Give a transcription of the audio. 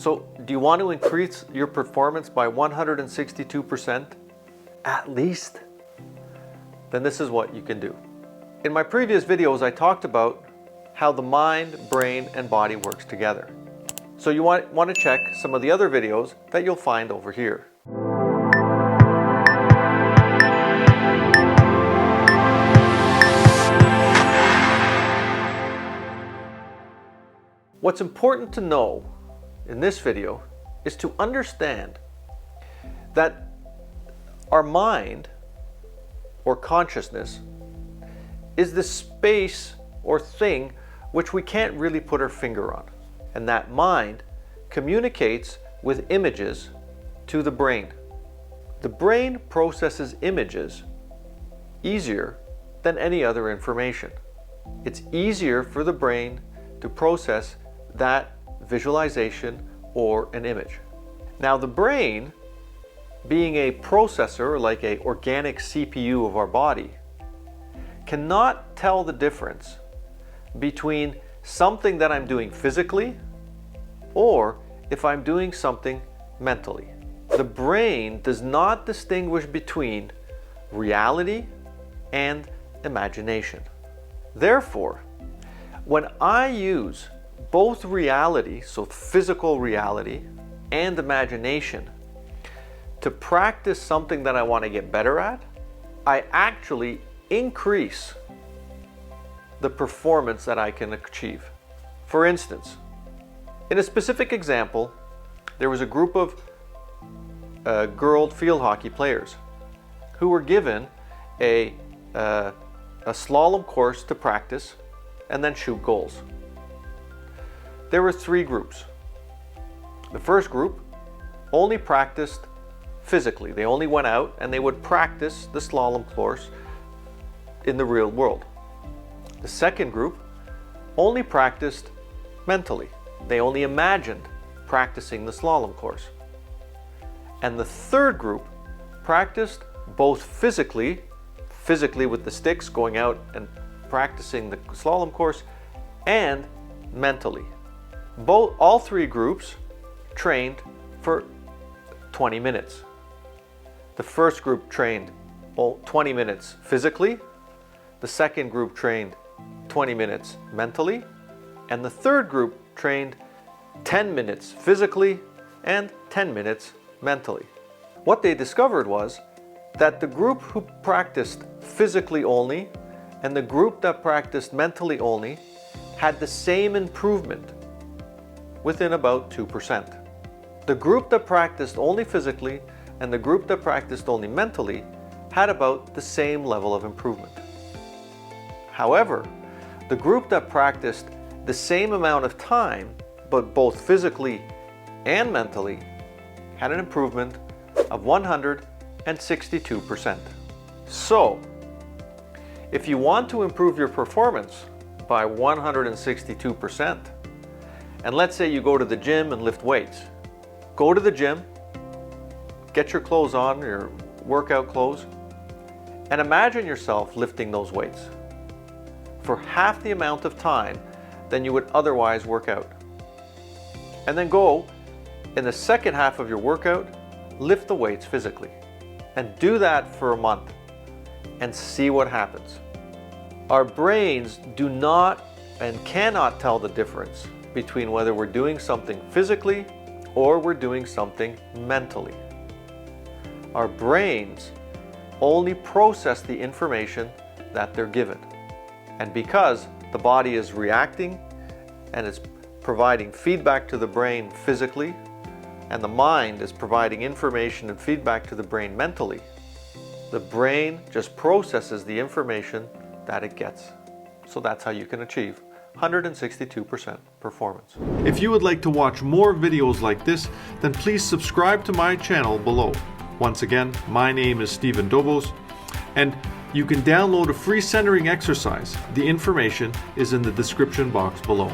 So, do you want to increase your performance by 162% at least? Then this is what you can do. In my previous videos, I talked about how the mind, brain, and body works together. So you want to check some of the other videos that you'll find over here. What's important to know in this video is to understand that our mind or consciousness is the space or thing which we can't really put our finger on. And that mind communicates with images to the brain. The brain processes images easier than any other information. It's easier for the brain to process that visualization or an image. Now the brain, being a processor like an organic CPU of our body, cannot tell the difference between something that I'm doing physically or if I'm doing something mentally. The brain does not distinguish between reality and imagination. Therefore, when I use both reality, so physical reality, and imagination to practice something that I want to get better at, I actually increase the performance that I can achieve. For instance, in a specific example, there was a group of girl field hockey players who were given a slalom course to practice and then shoot goals. There were 3 groups. The first group only practiced physically. They only went out and they would practice the slalom course in the real world. The second group only practiced mentally. They only imagined practicing the slalom course. And the third group practiced both physically with the sticks, going out and practicing the slalom course, and mentally. All 3 groups trained for 20 minutes. The first group trained 20 minutes physically, the second group trained 20 minutes mentally, and the third group trained 10 minutes physically and 10 minutes mentally. What they discovered was that the group who practiced physically only and the group that practiced mentally only had the same improvement within about 2%. The group that practiced only physically and the group that practiced only mentally had about the same level of improvement. However, the group that practiced the same amount of time, but both physically and mentally, had an improvement of 162%. So, if you want to improve your performance by 162%, and let's say you go to the gym and lift weights, go to the gym, get your clothes on, your workout clothes, and imagine yourself lifting those weights for half the amount of time than you would otherwise work out. And then go in the second half of your workout, lift the weights physically. And do that for a month and see what happens. Our brains do not and cannot tell the difference between whether we're doing something physically or we're doing something mentally. Our brains only process the information that they're given. And because the body is reacting and it's providing feedback to the brain physically, and the mind is providing information and feedback to the brain mentally, the brain just processes the information that it gets. So that's how you can achieve 162% performance. If you would like to watch more videos like this, then please subscribe to my channel below. Once again, my name is Stephen Dobos, and you can download a free centering exercise. The information is in the description box below.